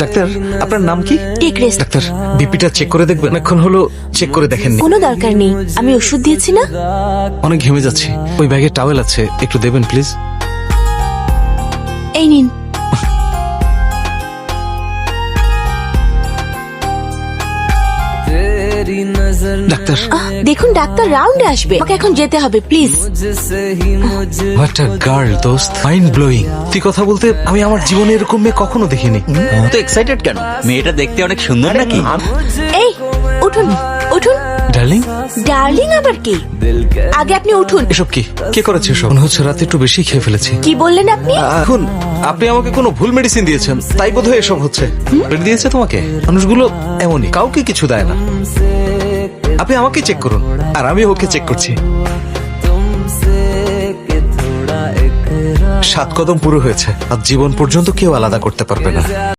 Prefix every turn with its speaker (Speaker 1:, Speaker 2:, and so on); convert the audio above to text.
Speaker 1: Doctor, আপনার নাম কি?
Speaker 2: Take rest.
Speaker 1: ডাক্তার, বিপিটা চেক করে দেখবেন? এখন হলো চেক করে দেখেননি।
Speaker 2: কোনো দরকার নেই, আমি ওষুধ দিয়েছি না।
Speaker 1: অনেক ঘেমে যাচ্ছি। ওই ব্যাগে টাওয়েল আছে, একটু দেবেন প্লিজ।
Speaker 2: এই নিন।
Speaker 1: ডাক্তার,
Speaker 2: দেখুন ডাক্তার রাউন্ডে আসবে, আমাকে এখন যেতে হবে প্লিজ।
Speaker 1: হোয়াট আ গার্ল দোস্ত, মাইন্ড ব্লোয়িং। তুই কথা বলতে আমি আমার জীবনে এরকম মেয়ে কখনো দেখিনি।
Speaker 3: তো এক্সাইটেড কেন? মেয়েটা দেখতে অনেক সুন্দর নাকি?
Speaker 2: এই উঠুন উঠুন।
Speaker 1: ডার্লিং,
Speaker 2: ডার্লিং আবার কি? আগে আপনি উঠুন।
Speaker 1: এসব কি? কে করেছে এসব? মনে হচ্ছে রাতে একটু বেশি খেয়ে ফেলেছি।
Speaker 2: কি বললেন আপনি?
Speaker 1: এখন আপনি আমাকে কোনো ভুল মেডিসিন দিয়েছেন, তাই বোধহয় এসব হচ্ছে। পেট দিয়েছে তোমাকে? মানুষগুলো এমনই, কাউকে কিছু দেয় না। আপনি আমাকে চেক করুন, আর আমি ওকে চেক করছি। 7 কদম পুরো হয়েছে, আর জীবন পর্যন্ত কেউ আলাদা করতে পারবে না।